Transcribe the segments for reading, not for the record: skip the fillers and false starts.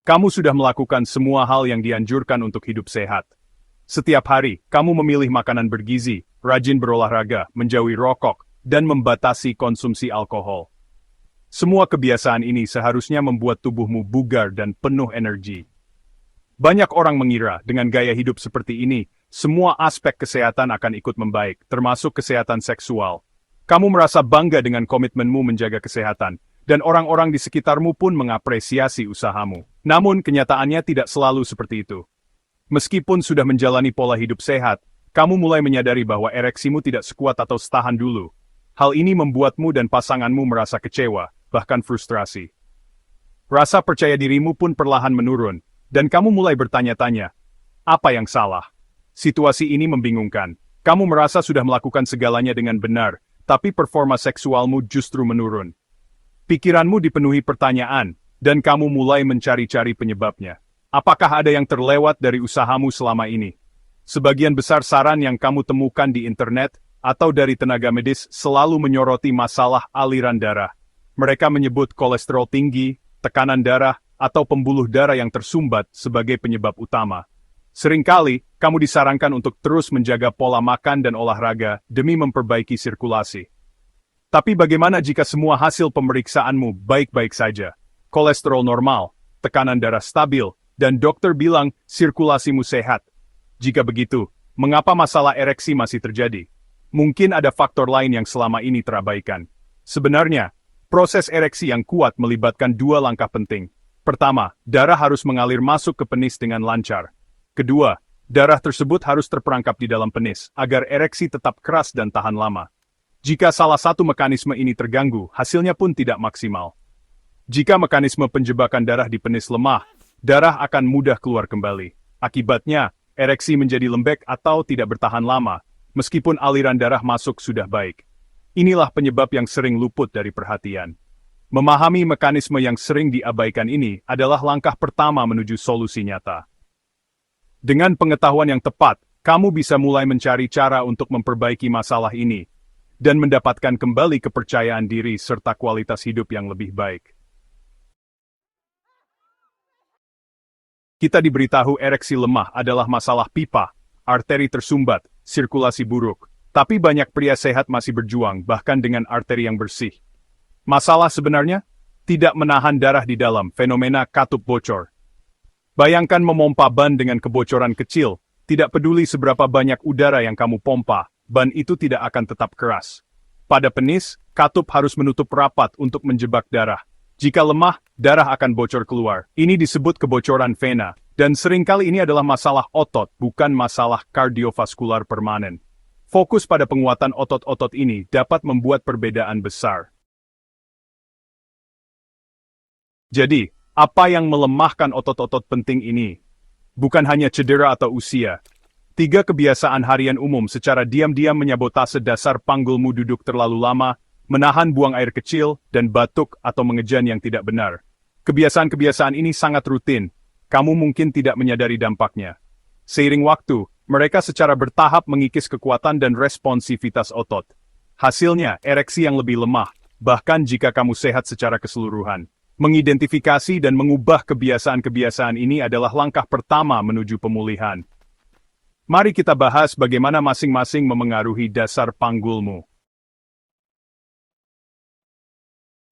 Kamu sudah melakukan semua hal yang dianjurkan untuk hidup sehat. Setiap hari, kamu memilih makanan bergizi, rajin berolahraga, menjauhi rokok, dan membatasi konsumsi alkohol. Semua kebiasaan ini seharusnya membuat tubuhmu bugar dan penuh energi. Banyak orang mengira dengan gaya hidup seperti ini, semua aspek kesehatan akan ikut membaik, termasuk kesehatan seksual. Kamu merasa bangga dengan komitmenmu menjaga kesehatan, dan orang-orang di sekitarmu pun mengapresiasi usahamu. Namun kenyataannya tidak selalu seperti itu. Meskipun sudah menjalani pola hidup sehat, kamu mulai menyadari bahwa ereksimu tidak sekuat atau setahan dulu. Hal ini membuatmu dan pasanganmu merasa kecewa, bahkan frustrasi. Rasa percaya dirimu pun perlahan menurun, dan kamu mulai bertanya-tanya, apa yang salah? Situasi ini membingungkan. Kamu merasa sudah melakukan segalanya dengan benar, tapi performa seksualmu justru menurun. Pikiranmu dipenuhi pertanyaan, dan kamu mulai mencari-cari penyebabnya. Apakah ada yang terlewat dari usahamu selama ini? Sebagian besar saran yang kamu temukan di internet atau dari tenaga medis selalu menyoroti masalah aliran darah. Mereka menyebut kolesterol tinggi, tekanan darah, atau pembuluh darah yang tersumbat sebagai penyebab utama. Seringkali, kamu disarankan untuk terus menjaga pola makan dan olahraga demi memperbaiki sirkulasi. Tapi bagaimana jika semua hasil pemeriksaanmu baik-baik saja? Kolesterol normal, tekanan darah stabil, dan dokter bilang sirkulasimu sehat. Jika begitu, mengapa masalah ereksi masih terjadi? Mungkin ada faktor lain yang selama ini terabaikan. Sebenarnya, proses ereksi yang kuat melibatkan dua langkah penting. Pertama, darah harus mengalir masuk ke penis dengan lancar. Kedua, darah tersebut harus terperangkap di dalam penis, agar ereksi tetap keras dan tahan lama. Jika salah satu mekanisme ini terganggu, hasilnya pun tidak maksimal. Jika mekanisme penjebakan darah di penis lemah, darah akan mudah keluar kembali. Akibatnya, ereksi menjadi lembek atau tidak bertahan lama, meskipun aliran darah masuk sudah baik. Inilah penyebab yang sering luput dari perhatian. Memahami mekanisme yang sering diabaikan ini adalah langkah pertama menuju solusi nyata. Dengan pengetahuan yang tepat, kamu bisa mulai mencari cara untuk memperbaiki masalah ini, dan mendapatkan kembali kepercayaan diri serta kualitas hidup yang lebih baik. Kita diberitahu ereksi lemah adalah masalah pipa, arteri tersumbat, sirkulasi buruk. Tapi banyak pria sehat masih berjuang, bahkan dengan arteri yang bersih. Masalah sebenarnya? Tidak menahan darah di dalam, fenomena katup bocor. Bayangkan memompa ban dengan kebocoran kecil, tidak peduli seberapa banyak udara yang kamu pompa, ban itu tidak akan tetap keras. Pada penis, katup harus menutup rapat untuk menjebak darah. Jika lemah, darah akan bocor keluar. Ini disebut kebocoran vena, dan seringkali ini adalah masalah otot, bukan masalah kardiovaskular permanen. Fokus pada penguatan otot-otot ini dapat membuat perbedaan besar. Jadi, apa yang melemahkan otot-otot penting ini? Bukan hanya cedera atau usia. 3 kebiasaan harian umum secara diam-diam menyabotase dasar panggulmu: duduk terlalu lama, menahan buang air kecil, dan batuk atau mengejan yang tidak benar. Kebiasaan-kebiasaan ini sangat rutin. Kamu mungkin tidak menyadari dampaknya. Seiring waktu, mereka secara bertahap mengikis kekuatan dan responsivitas otot. Hasilnya, ereksi yang lebih lemah, bahkan jika kamu sehat secara keseluruhan. Mengidentifikasi dan mengubah kebiasaan-kebiasaan ini adalah langkah pertama menuju pemulihan. Mari kita bahas bagaimana masing-masing memengaruhi dasar panggulmu.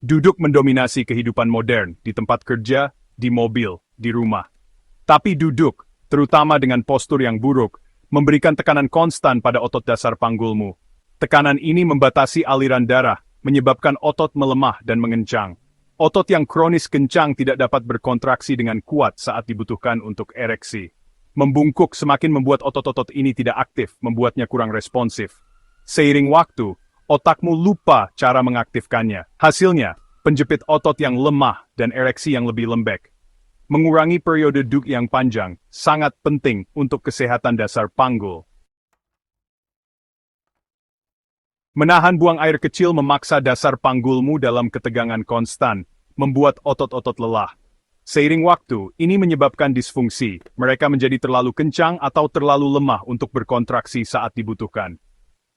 Duduk mendominasi kehidupan modern, di tempat kerja, di mobil, di rumah. Tapi duduk, terutama dengan postur yang buruk, memberikan tekanan konstan pada otot dasar panggulmu. Tekanan ini membatasi aliran darah, menyebabkan otot melemah dan mengencang. Otot yang kronis kencang tidak dapat berkontraksi dengan kuat saat dibutuhkan untuk ereksi. Membungkuk semakin membuat otot-otot ini tidak aktif, membuatnya kurang responsif. Seiring waktu, otakmu lupa cara mengaktifkannya. Hasilnya, penjepit otot yang lemah dan ereksi yang lebih lembek. Mengurangi periode duduk yang panjang sangat penting untuk kesehatan dasar panggul. Menahan buang air kecil memaksa dasar panggulmu dalam ketegangan konstan, membuat otot-otot lelah. Seiring waktu, ini menyebabkan disfungsi. Mereka menjadi terlalu kencang atau terlalu lemah untuk berkontraksi saat dibutuhkan.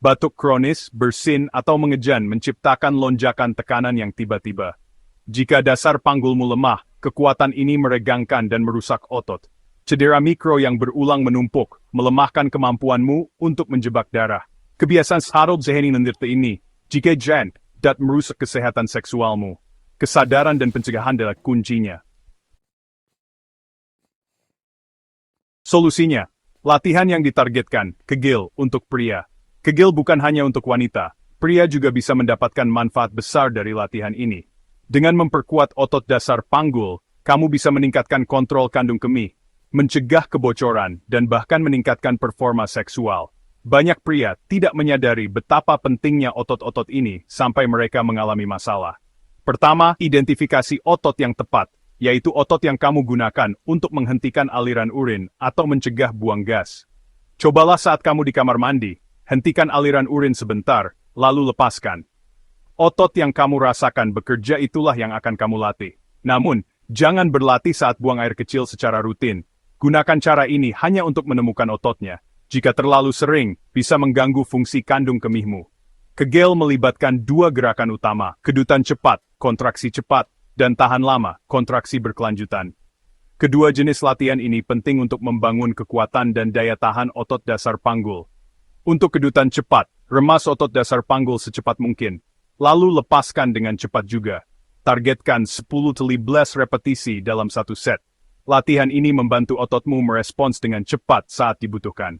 Batuk kronis, bersin, atau mengejan menciptakan lonjakan tekanan yang tiba-tiba. Jika dasar panggulmu lemah, kekuatan ini meregangkan dan merusak otot. Cedera mikro yang berulang menumpuk, melemahkan kemampuanmu untuk menjebak darah. Kebiasaan Harold Zehani menderita ini, jika jan, dapat merusak kesehatan seksualmu. Kesadaran dan pencegahan adalah kuncinya. Solusinya, latihan yang ditargetkan, Kegel untuk pria. Kegel bukan hanya untuk wanita, pria juga bisa mendapatkan manfaat besar dari latihan ini. Dengan memperkuat otot dasar panggul, kamu bisa meningkatkan kontrol kandung kemih, mencegah kebocoran, dan bahkan meningkatkan performa seksual. Banyak pria tidak menyadari betapa pentingnya otot-otot ini sampai mereka mengalami masalah. Pertama, identifikasi otot yang tepat, yaitu otot yang kamu gunakan untuk menghentikan aliran urin atau mencegah buang gas. Cobalah saat kamu di kamar mandi, hentikan aliran urin sebentar, lalu lepaskan. Otot yang kamu rasakan bekerja itulah yang akan kamu latih. Namun, jangan berlatih saat buang air kecil secara rutin. Gunakan cara ini hanya untuk menemukan ototnya. Jika terlalu sering, bisa mengganggu fungsi kandung kemihmu. Kegel melibatkan dua gerakan utama, kedutan cepat, kontraksi cepat, dan tahan lama, kontraksi berkelanjutan. Kedua jenis latihan ini penting untuk membangun kekuatan dan daya tahan otot dasar panggul. Untuk kedutan cepat, remas otot dasar panggul secepat mungkin, lalu lepaskan dengan cepat juga. Targetkan 10-15 repetisi dalam satu set. Latihan ini membantu ototmu merespons dengan cepat saat dibutuhkan.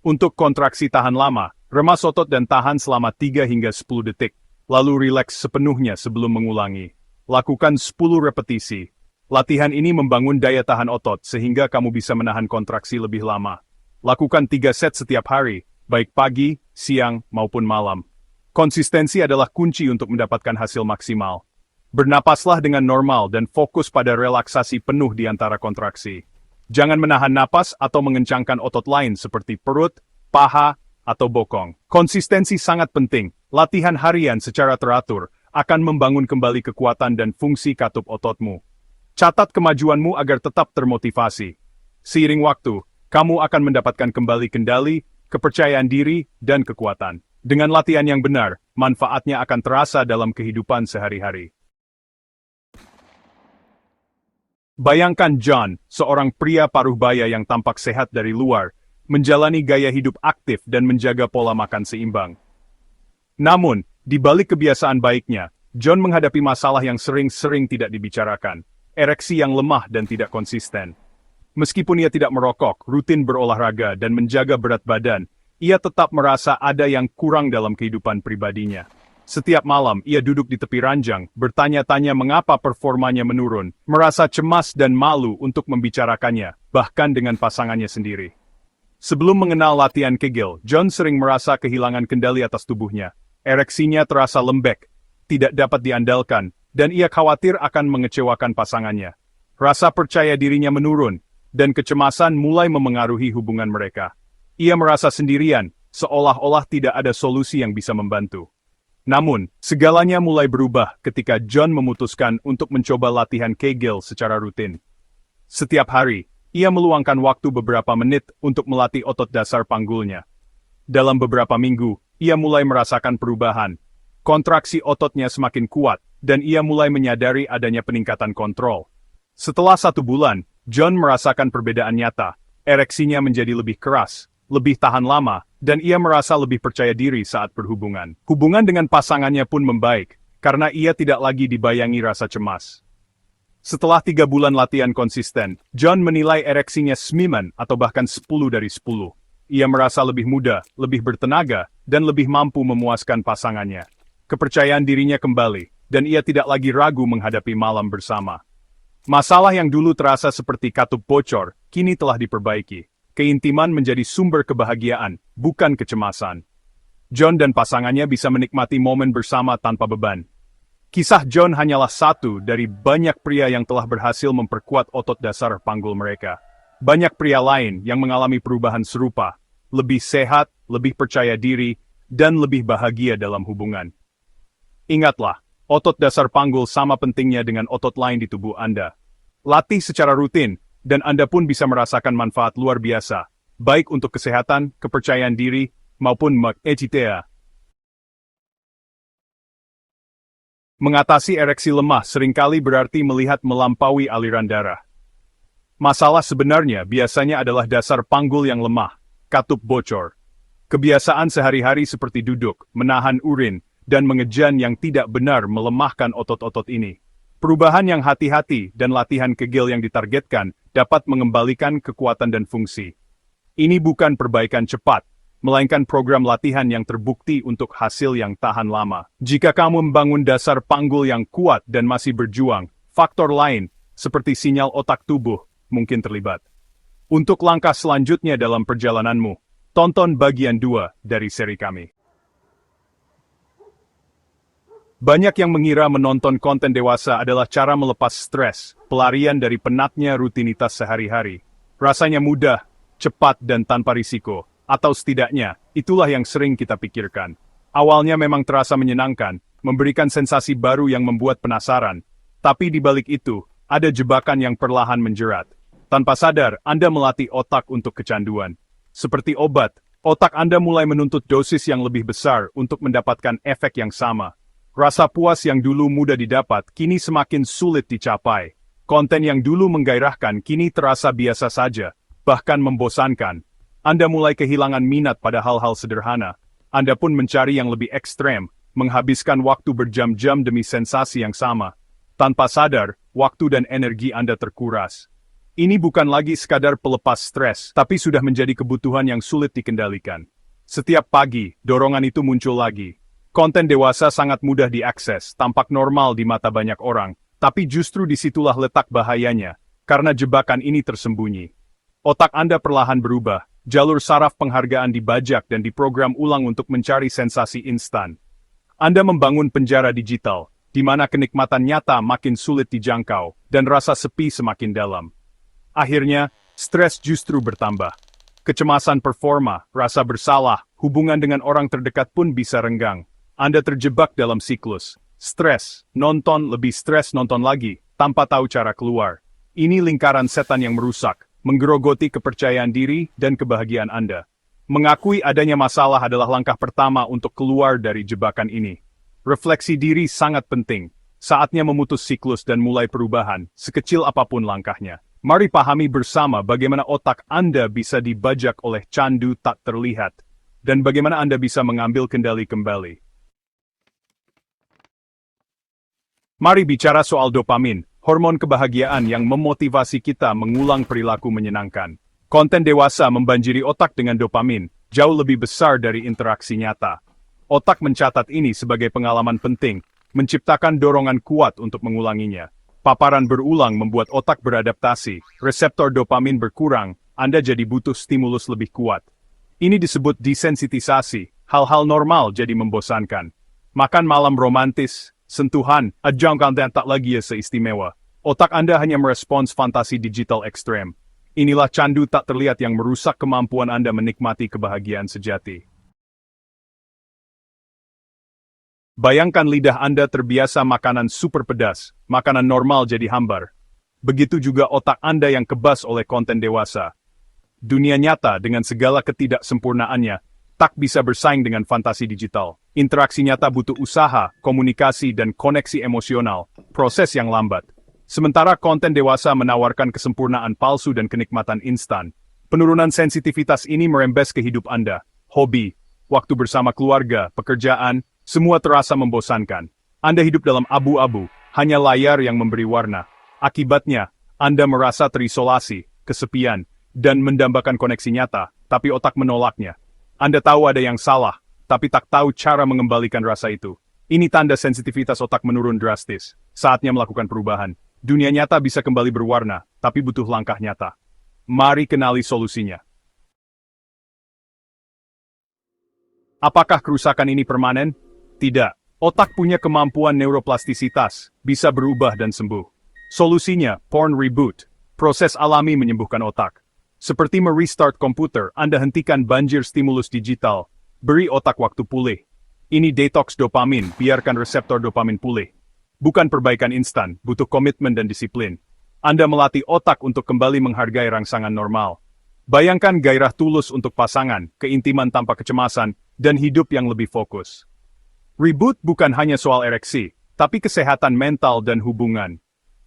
Untuk kontraksi tahan lama, remas otot dan tahan selama 3 hingga 10 detik, lalu rileks sepenuhnya sebelum mengulangi. Lakukan 10 repetisi. Latihan ini membangun daya tahan otot sehingga kamu bisa menahan kontraksi lebih lama. Lakukan 3 set setiap hari, baik pagi, siang, maupun malam. Konsistensi adalah kunci untuk mendapatkan hasil maksimal. Bernapaslah dengan normal dan fokus pada relaksasi penuh di antara kontraksi. Jangan menahan napas atau mengencangkan otot lain seperti perut, paha, atau bokong. Konsistensi sangat penting. Latihan harian secara teratur akan membangun kembali kekuatan dan fungsi katup ototmu. Catat kemajuanmu agar tetap termotivasi. Seiring waktu, kamu akan mendapatkan kembali kendali, kepercayaan diri, dan kekuatan. Dengan latihan yang benar, manfaatnya akan terasa dalam kehidupan sehari-hari. Bayangkan John, seorang pria paruh baya yang tampak sehat dari luar, menjalani gaya hidup aktif dan menjaga pola makan seimbang. Namun, di balik kebiasaan baiknya, John menghadapi masalah yang sering-sering tidak dibicarakan, ereksi yang lemah dan tidak konsisten. Meskipun ia tidak merokok, rutin berolahraga, dan menjaga berat badan, ia tetap merasa ada yang kurang dalam kehidupan pribadinya. Setiap malam, ia duduk di tepi ranjang, bertanya-tanya mengapa performanya menurun, merasa cemas dan malu untuk membicarakannya, bahkan dengan pasangannya sendiri. Sebelum mengenal latihan Kegel, John sering merasa kehilangan kendali atas tubuhnya. Ereksinya terasa lembek, tidak dapat diandalkan, dan ia khawatir akan mengecewakan pasangannya. Rasa percaya dirinya menurun, dan kecemasan mulai memengaruhi hubungan mereka. Ia merasa sendirian, seolah-olah tidak ada solusi yang bisa membantu. Namun, segalanya mulai berubah ketika John memutuskan untuk mencoba latihan Kegel secara rutin. Setiap hari, ia meluangkan waktu beberapa menit untuk melatih otot dasar panggulnya. Dalam beberapa minggu, ia mulai merasakan perubahan. Kontraksi ototnya semakin kuat, dan ia mulai menyadari adanya peningkatan kontrol. Setelah 1 bulan, John merasakan perbedaan nyata. Ereksinya menjadi lebih keras, lebih tahan lama, dan ia merasa lebih percaya diri saat berhubungan. Hubungan dengan pasangannya pun membaik, karena ia tidak lagi dibayangi rasa cemas. Setelah 3 bulan latihan konsisten, John menilai ereksinya 9 atau bahkan 10 dari 10. Ia merasa lebih muda, lebih bertenaga, dan lebih mampu memuaskan pasangannya. Kepercayaan dirinya kembali, dan ia tidak lagi ragu menghadapi malam bersama. Masalah yang dulu terasa seperti katup bocor, kini telah diperbaiki. Keintiman menjadi sumber kebahagiaan, bukan kecemasan. John dan pasangannya bisa menikmati momen bersama tanpa beban. Kisah John hanyalah satu dari banyak pria yang telah berhasil memperkuat otot dasar panggul mereka. Banyak pria lain yang mengalami perubahan serupa, lebih sehat, lebih percaya diri, dan lebih bahagia dalam hubungan. Ingatlah, otot dasar panggul sama pentingnya dengan otot lain di tubuh Anda. Latih secara rutin, dan Anda pun bisa merasakan manfaat luar biasa, baik untuk kesehatan, kepercayaan diri, maupun mag-ecitea. Mengatasi ereksi lemah seringkali berarti melihat melampaui aliran darah. Masalah sebenarnya biasanya adalah dasar panggul yang lemah, katup bocor. Kebiasaan sehari-hari seperti duduk, menahan urin, dan mengejan yang tidak benar melemahkan otot-otot ini. Perubahan yang hati-hati dan latihan kegel yang ditargetkan dapat mengembalikan kekuatan dan fungsi. Ini bukan perbaikan cepat, melainkan program latihan yang terbukti untuk hasil yang tahan lama. Jika kamu membangun dasar panggul yang kuat dan masih berjuang, faktor lain, seperti sinyal otak tubuh, mungkin terlibat. Untuk langkah selanjutnya dalam perjalananmu, tonton bagian 2 dari seri kami. Banyak yang mengira menonton konten dewasa adalah cara melepas stres, pelarian dari penatnya rutinitas sehari-hari. Rasanya mudah, cepat dan tanpa risiko, atau setidaknya, itulah yang sering kita pikirkan. Awalnya memang terasa menyenangkan, memberikan sensasi baru yang membuat penasaran, tapi di balik itu, ada jebakan yang perlahan menjerat. Tanpa sadar, Anda melatih otak untuk kecanduan. Seperti obat, otak Anda mulai menuntut dosis yang lebih besar untuk mendapatkan efek yang sama. Rasa puas yang dulu mudah didapat, kini semakin sulit dicapai. Konten yang dulu menggairahkan, kini terasa biasa saja, bahkan membosankan. Anda mulai kehilangan minat pada hal-hal sederhana. Anda pun mencari yang lebih ekstrem, menghabiskan waktu berjam-jam demi sensasi yang sama. Tanpa sadar, waktu dan energi Anda terkuras. Ini bukan lagi sekadar pelepas stres, tapi sudah menjadi kebutuhan yang sulit dikendalikan. Setiap pagi, dorongan itu muncul lagi. Konten dewasa sangat mudah diakses, tampak normal di mata banyak orang, tapi justru disitulah letak bahayanya, karena jebakan ini tersembunyi. Otak Anda perlahan berubah, jalur saraf penghargaan dibajak dan diprogram ulang untuk mencari sensasi instan. Anda membangun penjara digital, di mana kenikmatan nyata makin sulit dijangkau, dan rasa sepi semakin dalam. Akhirnya, stres justru bertambah. Kecemasan performa, rasa bersalah, hubungan dengan orang terdekat pun bisa renggang. Anda terjebak dalam siklus. Stres, nonton, lebih stres nonton lagi, tanpa tahu cara keluar. Ini lingkaran setan yang merusak, menggerogoti kepercayaan diri dan kebahagiaan Anda. Mengakui adanya masalah adalah langkah pertama untuk keluar dari jebakan ini. Refleksi diri sangat penting. Saatnya memutus siklus dan mulai perubahan, sekecil apapun langkahnya. Mari pahami bersama bagaimana otak Anda bisa dibajak oleh candu tak terlihat, dan bagaimana Anda bisa mengambil kendali kembali. Mari bicara soal dopamin, hormon kebahagiaan yang memotivasi kita mengulang perilaku menyenangkan. Konten dewasa membanjiri otak dengan dopamin, jauh lebih besar dari interaksi nyata. Otak mencatat ini sebagai pengalaman penting, menciptakan dorongan kuat untuk mengulanginya. Paparan berulang membuat otak beradaptasi, reseptor dopamin berkurang, Anda jadi butuh stimulus lebih kuat. Ini disebut desensitisasi, hal-hal normal jadi membosankan. Makan malam romantis, sentuhan, ajang konten tak lagi seistimewa. Otak Anda hanya merespons fantasi digital ekstrem. Inilah candu tak terlihat yang merusak kemampuan Anda menikmati kebahagiaan sejati. Bayangkan lidah Anda terbiasa makanan super pedas, makanan normal jadi hambar. Begitu juga otak Anda yang kebas oleh konten dewasa. Dunia nyata dengan segala ketidaksempurnaannya, tak bisa bersaing dengan fantasi digital. Interaksi nyata butuh usaha, komunikasi, dan koneksi emosional, proses yang lambat. Sementara konten dewasa menawarkan kesempurnaan palsu dan kenikmatan instan. Penurunan sensitivitas ini merembes ke hidup Anda. Hobi, waktu bersama keluarga, pekerjaan, semua terasa membosankan. Anda hidup dalam abu-abu, hanya layar yang memberi warna. Akibatnya, Anda merasa terisolasi, kesepian, dan mendambakan koneksi nyata, tapi otak menolaknya. Anda tahu ada yang salah, tapi tak tahu cara mengembalikan rasa itu. Ini tanda sensitivitas otak menurun drastis. Saatnya melakukan perubahan. Dunia nyata bisa kembali berwarna, tapi butuh langkah nyata. Mari kenali solusinya. Apakah kerusakan ini permanen? Tidak. Otak punya kemampuan neuroplastisitas, bisa berubah dan sembuh. Solusinya, porn reboot. Proses alami menyembuhkan otak. Seperti merestart komputer, Anda hentikan banjir stimulus digital. Beri otak waktu pulih. Ini detox dopamin, biarkan reseptor dopamin pulih. Bukan perbaikan instan, butuh komitmen dan disiplin. Anda melatih otak untuk kembali menghargai rangsangan normal. Bayangkan gairah tulus untuk pasangan, keintiman tanpa kecemasan, dan hidup yang lebih fokus. Reboot bukan hanya soal ereksi, tapi kesehatan mental dan hubungan.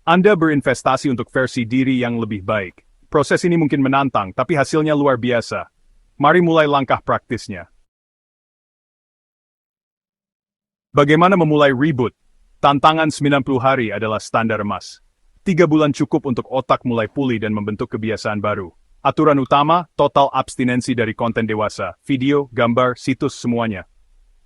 Anda berinvestasi untuk versi diri yang lebih baik. Proses ini mungkin menantang, tapi hasilnya luar biasa. Mari mulai langkah praktisnya. Bagaimana memulai reboot? Tantangan 90 hari adalah standar emas. 3 bulan cukup untuk otak mulai pulih dan membentuk kebiasaan baru. Aturan utama, total abstinensi dari konten dewasa, video, gambar, situs, semuanya.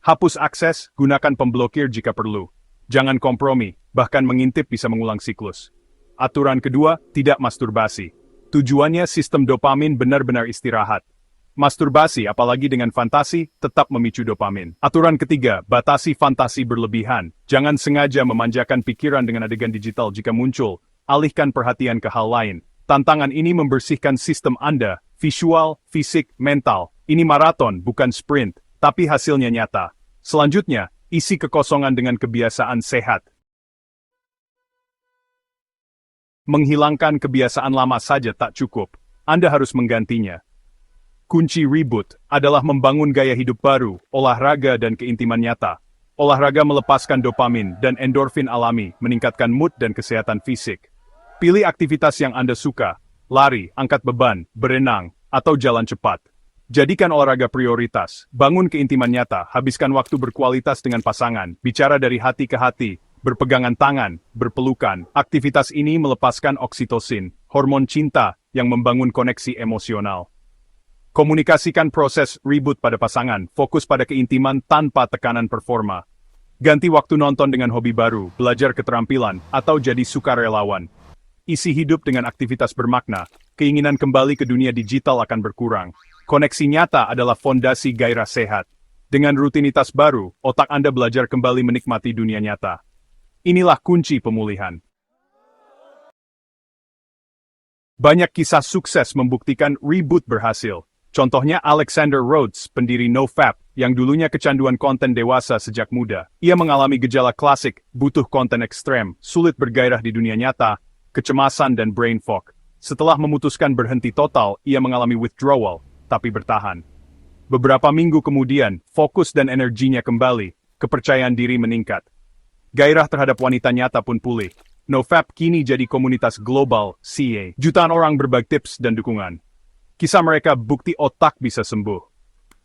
Hapus akses, gunakan pemblokir jika perlu. Jangan kompromi, bahkan mengintip bisa mengulang siklus. Aturan kedua, tidak masturbasi. Tujuannya sistem dopamin benar-benar istirahat. Masturbasi, apalagi dengan fantasi, tetap memicu dopamin. Aturan ketiga, batasi fantasi berlebihan. Jangan sengaja memanjakan pikiran dengan adegan digital jika muncul. Alihkan perhatian ke hal lain. Tantangan ini membersihkan sistem Anda, visual, fisik, mental. Ini maraton, bukan sprint, tapi hasilnya nyata. Selanjutnya, isi kekosongan dengan kebiasaan sehat. Menghilangkan kebiasaan lama saja tak cukup. Anda harus menggantinya. Kunci reboot adalah membangun gaya hidup baru, olahraga dan keintiman nyata. Olahraga melepaskan dopamin dan endorfin alami, meningkatkan mood dan kesehatan fisik. Pilih aktivitas yang Anda suka, lari, angkat beban, berenang, atau jalan cepat. Jadikan olahraga prioritas, bangun keintiman nyata, habiskan waktu berkualitas dengan pasangan, bicara dari hati ke hati, berpegangan tangan, berpelukan. Aktivitas ini melepaskan oksitosin, hormon cinta yang membangun koneksi emosional. Komunikasikan proses reboot pada pasangan, fokus pada keintiman tanpa tekanan performa. Ganti waktu nonton dengan hobi baru, belajar keterampilan, atau jadi sukarelawan. Isi hidup dengan aktivitas bermakna, keinginan kembali ke dunia digital akan berkurang. Koneksi nyata adalah fondasi gairah sehat. Dengan rutinitas baru, otak Anda belajar kembali menikmati dunia nyata. Inilah kunci pemulihan. Banyak kisah sukses membuktikan reboot berhasil. Contohnya Alexander Rhodes, pendiri NoFap, yang dulunya kecanduan konten dewasa sejak muda. Ia mengalami gejala klasik, butuh konten ekstrem, sulit bergairah di dunia nyata, kecemasan dan brain fog. Setelah memutuskan berhenti total, ia mengalami withdrawal, tapi bertahan. Beberapa minggu kemudian, fokus dan energinya kembali, kepercayaan diri meningkat. Gairah terhadap wanita nyata pun pulih. NoFap kini jadi komunitas global, CA. Jutaan orang berbagi tips dan dukungan. Kisah mereka bukti otak bisa sembuh.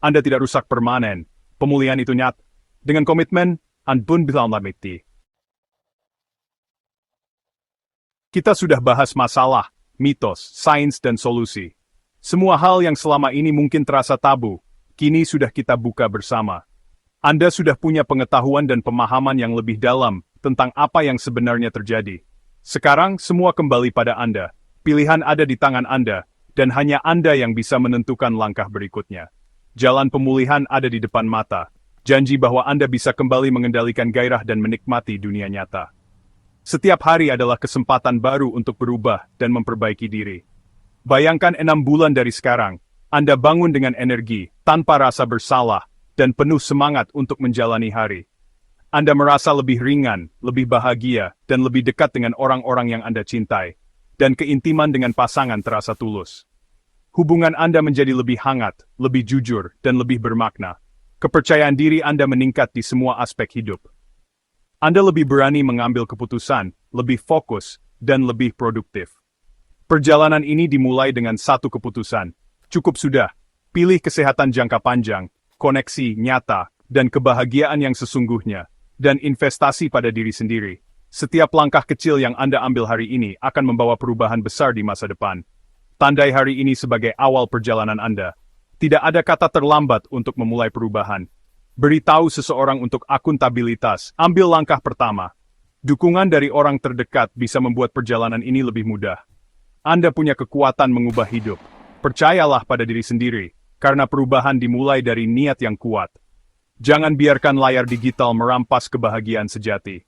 Anda tidak rusak permanen. Pemulihan itu nyata. Dengan komitmen, Anda pun bisa melamiti. Kita sudah bahas masalah, mitos, sains dan solusi. Semua hal yang selama ini mungkin terasa tabu, kini sudah kita buka bersama. Anda sudah punya pengetahuan dan pemahaman yang lebih dalam tentang apa yang sebenarnya terjadi. Sekarang semua kembali pada Anda. Pilihan ada di tangan Anda. Dan hanya Anda yang bisa menentukan langkah berikutnya. Jalan pemulihan ada di depan mata. Janji bahwa Anda bisa kembali mengendalikan gairah dan menikmati dunia nyata. Setiap hari adalah kesempatan baru untuk berubah dan memperbaiki diri. Bayangkan 6 bulan dari sekarang, Anda bangun dengan energi, tanpa rasa bersalah, dan penuh semangat untuk menjalani hari. Anda merasa lebih ringan, lebih bahagia, dan lebih dekat dengan orang-orang yang Anda cintai. Dan keintiman dengan pasangan terasa tulus. Hubungan Anda menjadi lebih hangat, lebih jujur, dan lebih bermakna. Kepercayaan diri Anda meningkat di semua aspek hidup. Anda lebih berani mengambil keputusan, lebih fokus, dan lebih produktif. Perjalanan ini dimulai dengan satu keputusan. Cukup sudah. Pilih kesehatan jangka panjang, koneksi nyata, dan kebahagiaan yang sesungguhnya, dan investasi pada diri sendiri. Setiap langkah kecil yang Anda ambil hari ini akan membawa perubahan besar di masa depan. Tandai hari ini sebagai awal perjalanan Anda. Tidak ada kata terlambat untuk memulai perubahan. Beritahu seseorang untuk akuntabilitas, ambil langkah pertama. Dukungan dari orang terdekat bisa membuat perjalanan ini lebih mudah. Anda punya kekuatan mengubah hidup. Percayalah pada diri sendiri, karena perubahan dimulai dari niat yang kuat. Jangan biarkan layar digital merampas kebahagiaan sejati.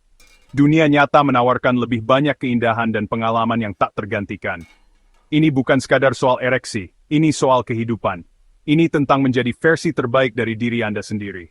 Dunia nyata menawarkan lebih banyak keindahan dan pengalaman yang tak tergantikan. Ini bukan sekadar soal ereksi, ini soal kehidupan. Ini tentang menjadi versi terbaik dari diri Anda sendiri.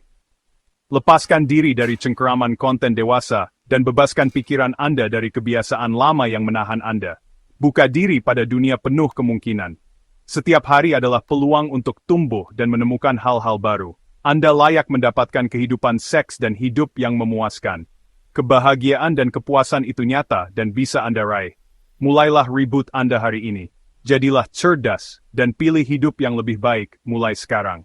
Lepaskan diri dari cengkeraman konten dewasa dan bebaskan pikiran Anda dari kebiasaan lama yang menahan Anda. Buka diri pada dunia penuh kemungkinan. Setiap hari adalah peluang untuk tumbuh dan menemukan hal-hal baru. Anda layak mendapatkan kehidupan seks dan hidup yang memuaskan. Kebahagiaan dan kepuasan itu nyata dan bisa Anda raih. Mulailah reboot Anda hari ini. Jadilah cerdas dan pilih hidup yang lebih baik mulai sekarang.